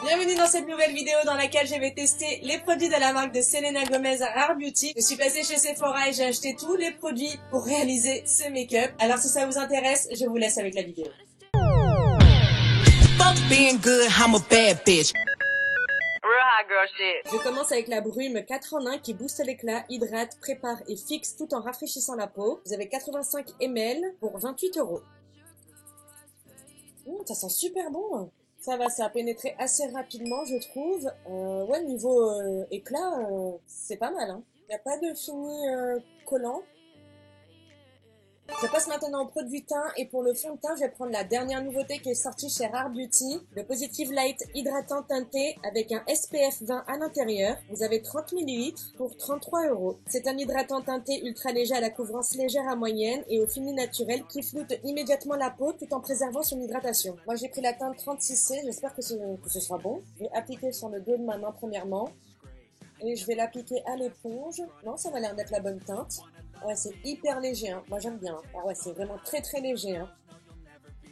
Bienvenue dans cette nouvelle vidéo dans laquelle je vais tester les produits de la marque de Selena Gomez à Rare Beauty. Je suis passée chez Sephora et j'ai acheté tous les produits pour réaliser ce make-up. Alors si ça vous intéresse, je vous laisse avec la vidéo. Je commence avec la brume 4 en 1 qui booste l'éclat, hydrate, prépare et fixe tout en rafraîchissant la peau. Vous avez 85 ml pour 28 €. Ça sent super bon. Ça va, ça a pénétré assez rapidement, je trouve. Ouais, niveau éclat, c'est pas mal. Il n'y a pas de fini collant. Je passe maintenant au produit teint et pour le fond de teint, je vais prendre la dernière nouveauté qui est sortie chez Rare Beauty, le Positive Light hydratant teinté avec un SPF 20 à l'intérieur. Vous avez 30 ml pour 33 €. C'est un hydratant teinté ultra léger à la couvrance légère à moyenne et au fini naturel qui floute immédiatement la peau tout en préservant son hydratation. Moi j'ai pris la teinte 36C, j'espère que ce sera bon. Je vais appliquer sur le dos de ma main premièrement. Et je vais l'appliquer à l'éponge. Non, ça m'a l'air d'être la bonne teinte. Ouais, c'est hyper léger, hein. Moi, j'aime bien. Ah ouais, c'est vraiment très très léger, hein.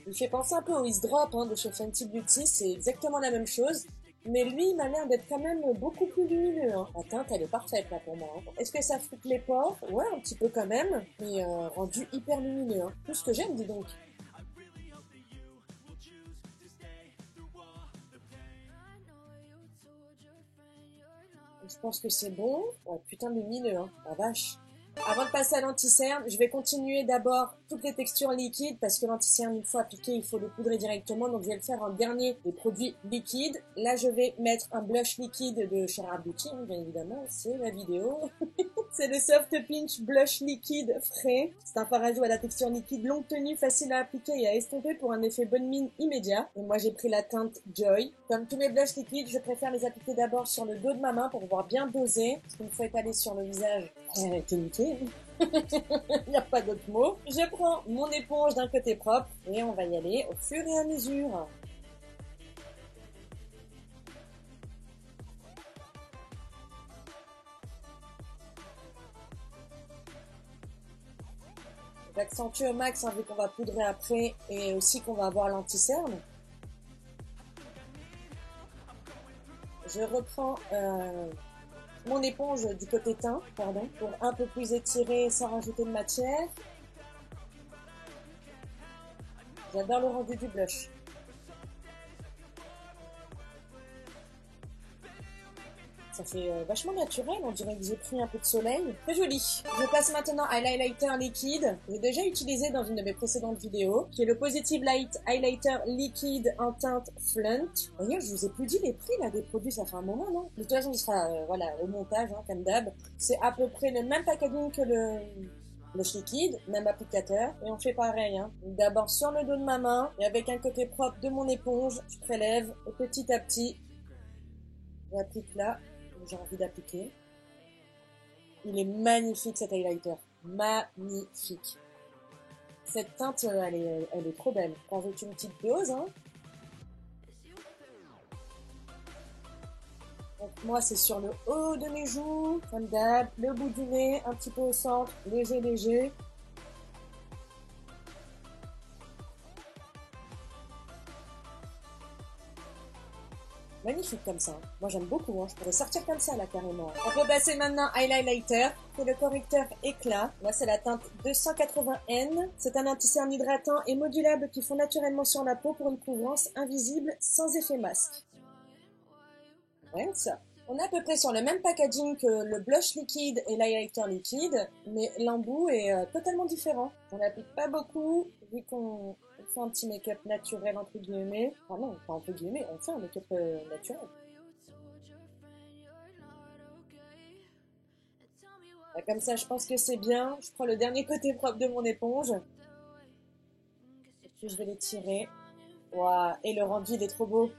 Il fait penser un peu au Ease Drop de chez Fenty Beauty. C'est exactement la même chose. Mais lui, il m'a l'air d'être quand même beaucoup plus lumineux, hein. La teinte, elle est parfaite, là, pour moi, hein. Est-ce que ça floute les pores? Ouais, un petit peu quand même. Mais rendu hyper lumineux, hein. Tout ce que j'aime, dis donc. Je pense que c'est bon. Ouais, putain de lumineux, hein. La vache. Avant de passer à l'anti-cerne, je vais continuer d'abord toutes les textures liquides parce que l'anti-cerne, une fois appliqué, il faut le poudrer directement. Donc, je vais le faire en dernier des produits liquides. Là, je vais mettre un blush liquide de chez Rare Beauty, bien évidemment. C'est la vidéo. C'est le Soft Pinch Blush liquide frais. C'est un fard à joues à la texture liquide longue tenue, facile à appliquer et à estomper pour un effet bonne mine immédiat. Et moi, j'ai pris la teinte Joy. Comme tous mes blushs liquides, je préfère les appliquer d'abord sur le dos de ma main pour pouvoir bien doser. Parce qu'une fois étalé sur le visage, c'est nickel. Il n'y a pas d'autre mot. Je prends mon éponge d'un côté propre et on va y aller au fur et à mesure. J'accentue au max vu qu'on va poudrer après et aussi qu'on va avoir l'anti-cerne. Je reprends mon éponge du côté teint, pardon, pour un peu plus étirer sans rajouter de matière. J'adore le rendu du blush. Ça fait vachement naturel, on dirait que j'ai pris un peu de soleil. Très joli. Je passe maintenant à l'highlighter liquide. J'ai déjà utilisé dans une de mes précédentes vidéos, qui est le Positive Light Highlighter liquide en teinte Flunt. D'ailleurs, je vous ai plus dit les prix là des produits, ça fait un moment, non? De toute façon, ce sera voilà, au montage, comme d'hab. C'est à peu près le même packaging que le blush liquide, même applicateur, et on fait pareil. D'abord sur le dos de ma main, et avec un côté propre de mon éponge, je prélève et petit à petit, j'applique là. J'ai envie d'appliquer. Il est magnifique cet highlighter. Magnifique. Cette teinte, elle est trop belle. Rajoute une petite dose. Donc moi, c'est sur le haut de mes joues, comme d'hab, le bout du nez, un petit peu au centre, léger, léger. Magnifique comme ça. Moi j'aime beaucoup, je pourrais sortir comme ça là carrément. On peut passer maintenant à l'highlighter, c'est le correcteur éclat. Là c'est la teinte 280N. C'est un anti-cerne hydratant et modulable qui fond naturellement sur la peau pour une couvrance invisible sans effet masque. Rien que ça. On est à peu près sur le même packaging que le blush liquide et l'highlighter liquide, mais l'embout est totalement différent. On n'applique pas beaucoup, vu qu'on fait un petit make-up naturel entre guillemets. Enfin non, pas entre guillemets, on fait un make-up naturel. Comme ça, je pense que c'est bien. Je prends le dernier côté propre de mon éponge. Et puis je vais l'étirer. Waouh, et le rendu, il est trop beau.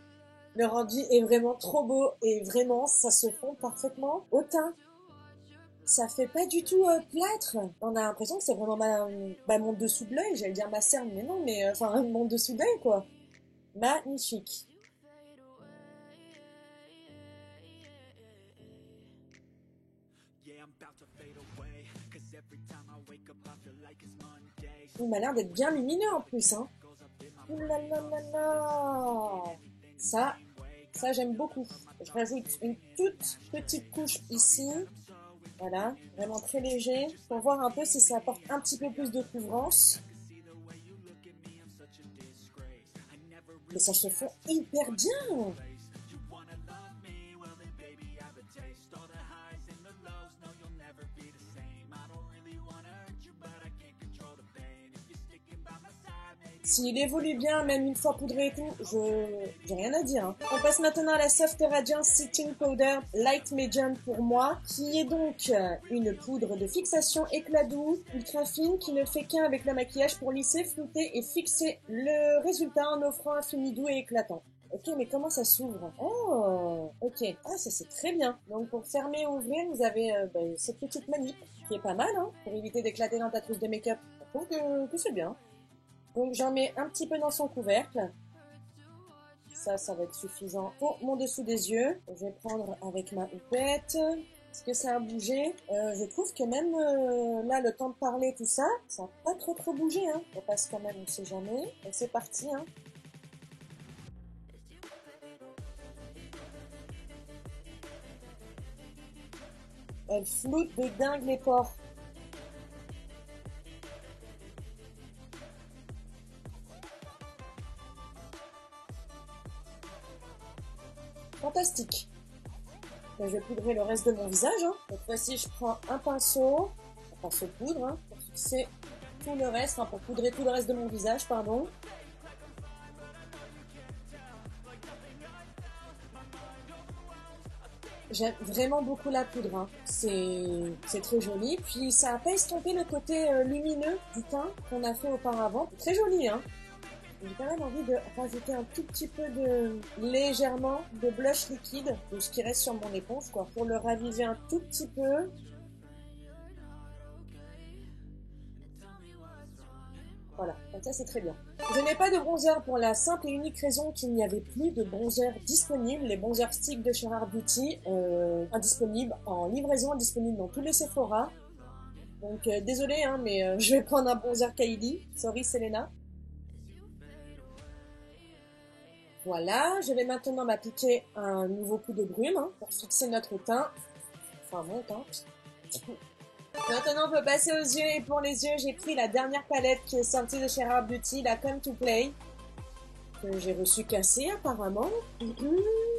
Le rendu est vraiment trop beau et vraiment, ça se fond parfaitement au teint. Ça fait pas du tout plâtre. On a l'impression que c'est vraiment mon dessous de l'œil. J'allais dire ma cerne, mais non, mais enfin mon dessous de l'œil, quoi. Magnifique. Il m'a l'air d'être bien lumineux en plus, Ouh là là là là. Ça, Ça, j'aime beaucoup. Je rajoute une toute petite couche ici. Voilà, vraiment très léger. Pour voir un peu si ça apporte un petit peu plus de couvrance. Mais ça se fond hyper bien. S'il évolue bien, même une fois poudré et tout, j'ai rien à dire. Hein. On passe maintenant à la Soft Radiance Setting Powder Light Medium pour moi, qui est donc une poudre de fixation éclat doux, ultra fine, qui ne fait qu'un avec le maquillage pour lisser, flouter et fixer le résultat en offrant un fini doux et éclatant. Ok, mais comment ça s'ouvre? Oh, ok. Ah, ça c'est très bien. Donc pour fermer et ouvrir, vous avez cette petite manip, qui est pas mal, hein, pour éviter d'éclater dans ta trousse de make-up. Je trouve que c'est bien. Donc j'en mets un petit peu dans son couvercle. Ça va être suffisant pour mon dessous des yeux. Je vais prendre avec ma houppette. Est-ce que ça a bougé? Je trouve que même là, le temps de parler, tout ça, ça n'a pas trop bougé. Hein. On passe quand même, on sait jamais. Et c'est parti. Hein. Elle floute de dingue les pores. Fantastique. Je vais poudrer le reste de mon visage. Hein. Cette fois-ci, je prends un pinceau poudre, hein, pour fixer tout le reste, pour poudrer tout le reste de mon visage, pardon. J'aime vraiment beaucoup la poudre, hein. C'est très joli, puis ça n'a pas estompé le côté lumineux du teint qu'on a fait auparavant. Très joli, hein. J'ai quand même envie de rajouter un tout petit peu légèrement de blush liquide, de ce qui reste sur mon éponge, quoi, pour le raviver un tout petit peu. Voilà, comme ça c'est très bien. Je n'ai pas de bronzer pour la simple et unique raison qu'il n'y avait plus de bronzer disponible. Les bronzers sticks de chez Rare Beauty, indisponibles en livraison, indisponibles dans tous les Sephora. Donc désolé, hein, mais je vais prendre un bronzer Kylie. Sorry Selena. Voilà, je vais maintenant m'appliquer un nouveau coup de brume, hein, pour fixer notre teint. Enfin mon teint. Maintenant, on peut passer aux yeux. Et pour les yeux, j'ai pris la dernière palette qui est sortie de chez Rare Beauty, la Come to Play, que j'ai reçue cassée apparemment.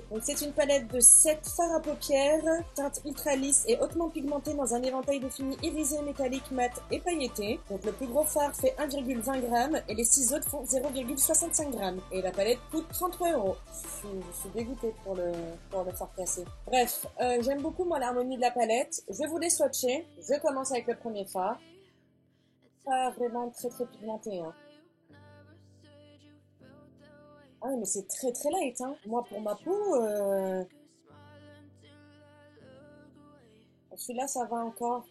Donc c'est une palette de 7 fards à paupières, teinte ultra lisse et hautement pigmentée dans un éventail de fini irisé, métallique, mat et pailleté. Donc le plus gros fard fait 1,20 g et les 6 autres font 0,65 g. Et la palette coûte 33 €. Je suis dégoûtée pour le fard cassé. Bref, j'aime beaucoup moi l'harmonie de la palette. Je vais vous les swatcher. Je commence avec le premier fard. Pas vraiment très pigmenté, hein. Ah mais c'est très light, hein. Moi pour ma peau, celui-là ça va encore.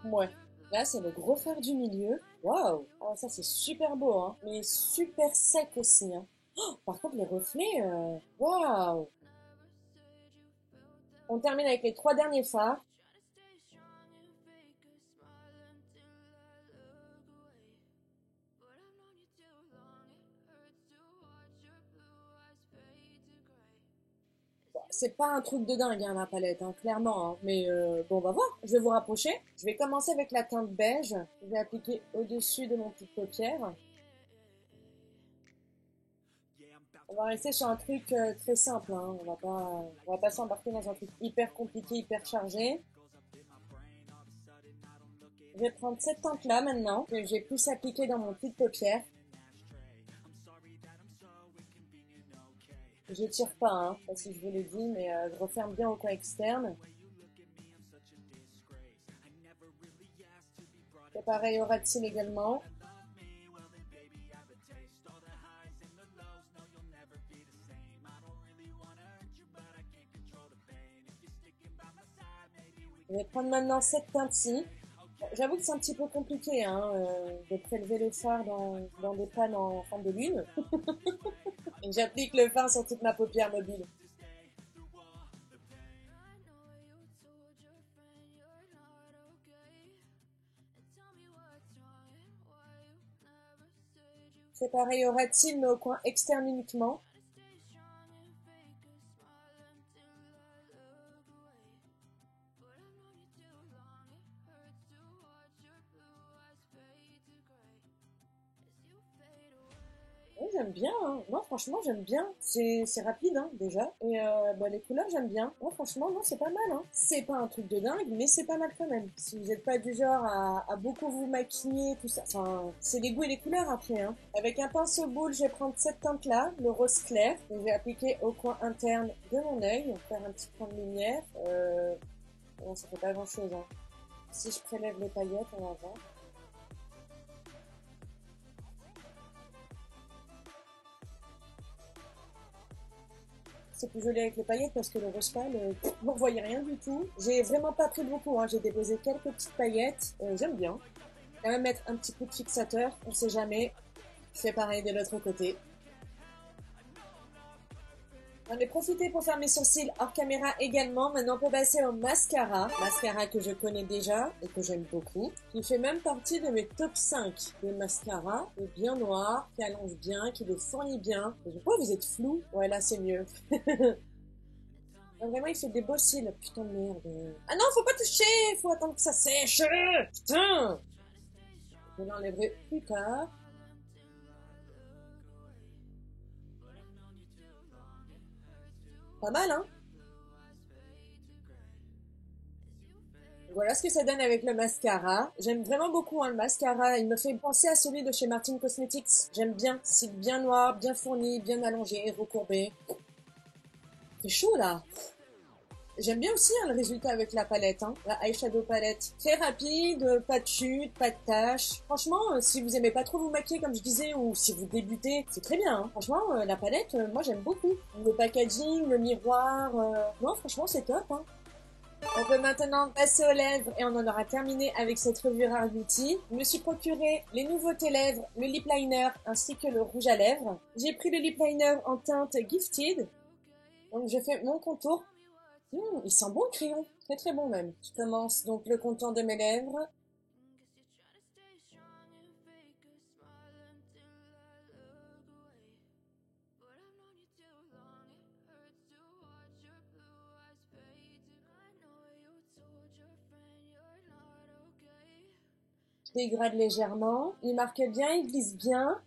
Ouais. Là c'est le gros fard du milieu. Waouh. Ah ça c'est super beau, hein. Mais super sec aussi, hein. Oh, par contre les reflets, waouh. On termine avec les 3 derniers fards. C'est pas un truc de dingue, hein, la palette, hein, clairement. Hein. Mais bon, on va voir. Je vais vous rapprocher. Je vais commencer avec la teinte beige. Je vais appliquer au-dessus de mon petite paupière. On va rester sur un truc très simple. Hein. On va pas s'embarquer dans un truc hyper compliqué, hyper chargé. Je vais prendre cette teinte-là maintenant, que j'ai plus appliquée dans mon petite paupière. Je tire pas, hein, pas si je vous l'ai dit, mais je referme bien au coin externe. C'est pareil au ras de cils également. Je vais prendre maintenant cette teinte-ci. J'avoue que c'est un petit peu compliqué, hein, de prélever le fard dans des pannes en forme de lune. Et j'applique le fard sur toute ma paupière mobile. C'est pareil au ras de cils, mais au coin externe uniquement. j'aime bien, hein. Non, franchement, j'aime bien. C'est rapide, hein, déjà. Et bah, les couleurs, j'aime bien. Non, franchement, non, c'est pas mal, hein. C'est pas un truc de dingue, mais c'est pas mal quand même. Si vous êtes pas du genre à beaucoup vous maquiller, tout ça. Enfin, c'est les goûts et les couleurs après, hein. Avec un pinceau boule, je vais prendre cette teinte-là, le rose clair, que je vais appliquer au coin interne de mon œil, faire un petit point de lumière. Bon, ça fait pas grand-chose, hein. Si je prélève les paillettes, on va voir. C'est plus joli avec les paillettes parce que le rose pâle, vous ne voyez rien du tout. J'ai vraiment pas pris beaucoup, hein. J'ai déposé quelques petites paillettes. J'aime bien. Quand même mettre un petit coup de fixateur, on sait jamais. Je fais pareil de l'autre côté. J'en ai profité pour faire mes sourcils hors caméra également. Maintenant, on peut passer au mascara. Mascara que je connais déjà et que j'aime beaucoup. Qui fait même partie de mes top 5 des mascaras. Il est bien noir, qui allonge bien, qui le fournit bien. Et je vois, vous êtes flou. Ouais, là, c'est mieux. Vraiment, il fait des beaux cils. Putain de merde. Ah non, faut pas toucher. Faut attendre que ça sèche. Putain. Je l'enlèverai plus tard. Pas mal, hein? Voilà ce que ça donne avec le mascara. J'aime vraiment beaucoup, hein, le mascara. Il me fait penser à celui de chez Martin Cosmetics. J'aime bien. C'est bien noir, bien fourni, bien allongé, recourbé. C'est chaud, là. J'aime bien aussi, hein, le résultat avec la palette, hein. La eyeshadow palette. Très rapide, pas de chute, pas de taches. Franchement, si vous aimez pas trop vous maquiller, comme je disais, ou si vous débutez, c'est très bien, hein. Franchement, la palette, moi j'aime beaucoup. Le packaging, le miroir, non, franchement, c'est top, hein. On peut maintenant passer aux lèvres et on en aura terminé avec cette revue Rare Beauty. Je me suis procuré les nouveautés lèvres, le lip liner ainsi que le rouge à lèvres. J'ai pris le lip liner en teinte Gifted. Donc je fais mon contour. Il sent bon le crayon, très très bon même. Je commence donc le contour de mes lèvres. Je dégrade légèrement. Il marque bien, il glisse bien.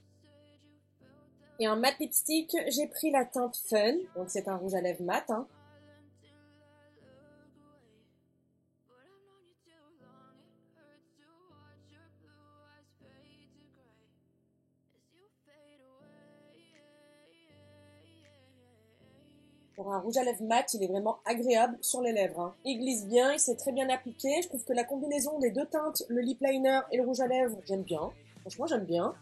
Et en matte lipstick, j'ai pris la teinte Fun. Donc c'est un rouge à lèvres mat, hein. Pour un rouge à lèvres mat, il est vraiment agréable sur les lèvres, hein. Il glisse bien, il s'est très bien appliqué. Je trouve que la combinaison des deux teintes, le lip liner et le rouge à lèvres, j'aime bien. Franchement, j'aime bien.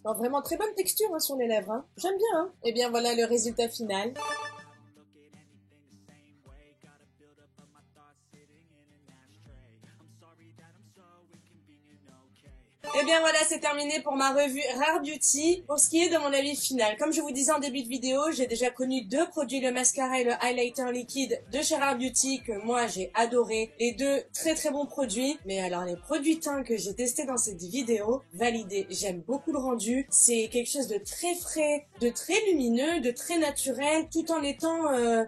Non, vraiment très bonne texture, hein, sur les lèvres, hein. J'aime bien, hein. Et bien voilà le résultat final. Et bien voilà, c'est terminé pour ma revue Rare Beauty. Pour ce qui est de mon avis final, comme je vous disais en début de vidéo, j'ai déjà connu deux produits, le mascara et le highlighter liquide de chez Rare Beauty que moi j'ai adoré. Les deux très très bons produits. Mais alors les produits teints que j'ai testés dans cette vidéo, validé. J'aime beaucoup le rendu. C'est quelque chose de très frais, de très lumineux, de très naturel, tout en étant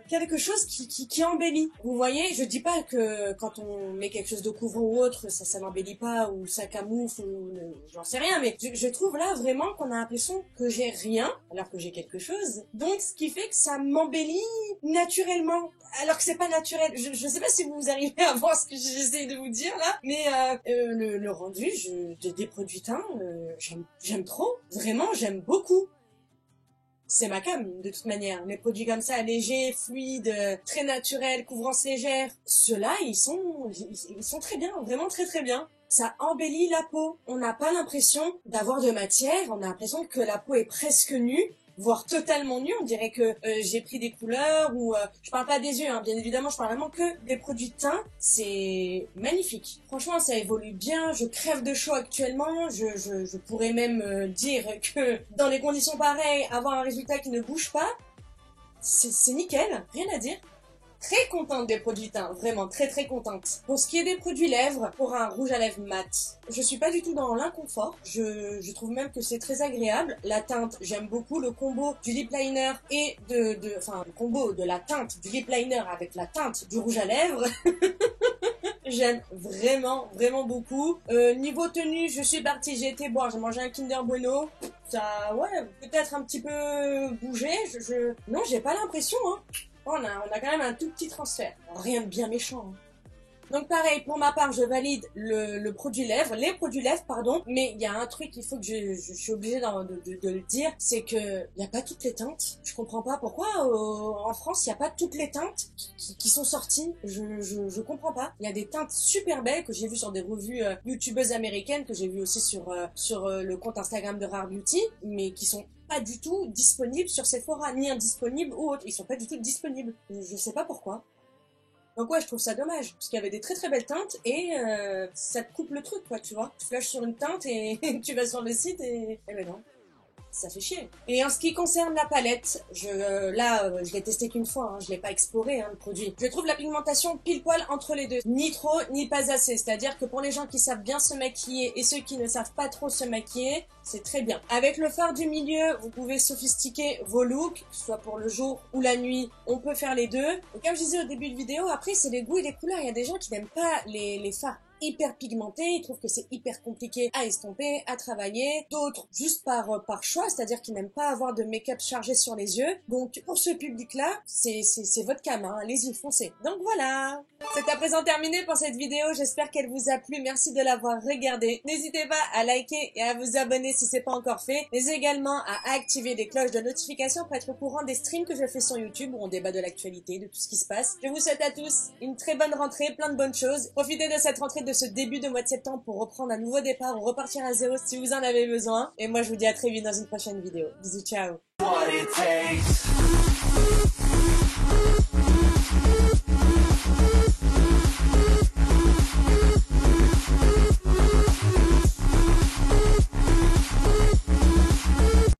quelque chose qui embellit. Vous voyez, je dis pas que quand on met quelque chose de couvrant ou autre, ça n'embellit pas ou ça camoufle ou j'en sais rien, mais je trouve là vraiment qu'on a l'impression que j'ai rien alors que j'ai quelque chose. Donc ce qui fait que ça m'embellit naturellement alors que c'est pas naturel. Je sais pas si vous arrivez à voir ce que j'essaie de vous dire là, mais le rendu des produits teints, j'aime trop. Vraiment, j'aime beaucoup. C'est ma cam, de toute manière. Les produits comme ça, légers, fluides, très naturels, couvrance légère, ceux-là, ils sont très bien, vraiment très très bien. Ça embellit la peau. On n'a pas l'impression d'avoir de matière, on a l'impression que la peau est presque nue, voire totalement nue. On dirait que j'ai pris des couleurs ou... je parle pas des yeux, hein, bien évidemment, je parle vraiment que des produits teints. C'est magnifique. Franchement, ça évolue bien. Je crève de chaud actuellement. Je pourrais même dire que dans les conditions pareilles, avoir un résultat qui ne bouge pas, c'est nickel, rien à dire. Très contente des produits teints, vraiment très très contente. Pour ce qui est des produits lèvres, pour un rouge à lèvres mat, je suis pas du tout dans l'inconfort. Je trouve même que c'est très agréable. La teinte, j'aime beaucoup le combo du lip liner et enfin le combo de la teinte du lip liner avec la teinte du rouge à lèvres. J'aime vraiment, vraiment beaucoup. Niveau tenue, je suis partie, j'ai été boire, j'ai mangé un Kinder Bueno. Ça, ouais, peut-être un petit peu bougé. Non, j'ai pas l'impression, hein. On a quand même un tout petit transfert. Rien de bien méchant, hein. Donc pareil, pour ma part, je valide les produits lèvres, pardon. Mais il y a un truc, il faut que je suis obligée de le dire, c'est que il y a pas toutes les teintes. Je comprends pas pourquoi en France il y a pas toutes les teintes qui sont sorties. Je comprends pas. Il y a des teintes super belles que j'ai vues sur des revues youtubeuses américaines, que j'ai vues aussi sur le compte Instagram de Rare Beauty, mais qui sont pas du tout disponibles sur Sephora, ni indisponibles ou autres. Ils sont pas du tout disponibles. Je sais pas pourquoi. Donc ouais, je trouve ça dommage, parce qu'il y avait des très très belles teintes et ça te coupe le truc, quoi, tu vois. Tu flashes sur une teinte et tu vas sur le site et ben non, ça fait chier. Et en ce qui concerne la palette, je l'ai testé qu'une fois, hein, je l'ai pas exploré, hein, le produit. Je trouve la pigmentation pile poil entre les deux, ni trop ni pas assez. C'est-à-dire que pour les gens qui savent bien se maquiller et ceux qui ne savent pas trop se maquiller, c'est très bien. Avec le fard du milieu, vous pouvez sophistiquer vos looks, soit pour le jour ou la nuit, on peut faire les deux. Et comme je disais au début de vidéo, après c'est les goûts et les couleurs. Il y a des gens qui n'aiment pas les fards hyper pigmentés, ils trouvent que c'est hyper compliqué à estomper, à travailler. D'autres juste par choix, c'est-à-dire qu'ils n'aiment pas avoir de make-up chargé sur les yeux. Donc pour ce public-là, c'est votre cam, hein, allez-y, foncez. Donc voilà, c'est à présent terminé pour cette vidéo, j'espère qu'elle vous a plu, merci de l'avoir regardée. N'hésitez pas à liker et à vous abonner si c'est pas encore fait, mais également à activer les cloches de notification pour être au courant des streams que je fais sur YouTube où on débat de l'actualité, de tout ce qui se passe. Je vous souhaite à tous une très bonne rentrée, plein de bonnes choses. Profitez de cette rentrée, de ce début de mois de septembre pour reprendre un nouveau départ ou repartir à zéro si vous en avez besoin. Et moi je vous dis à très vite dans une prochaine vidéo. Bisous, ciao.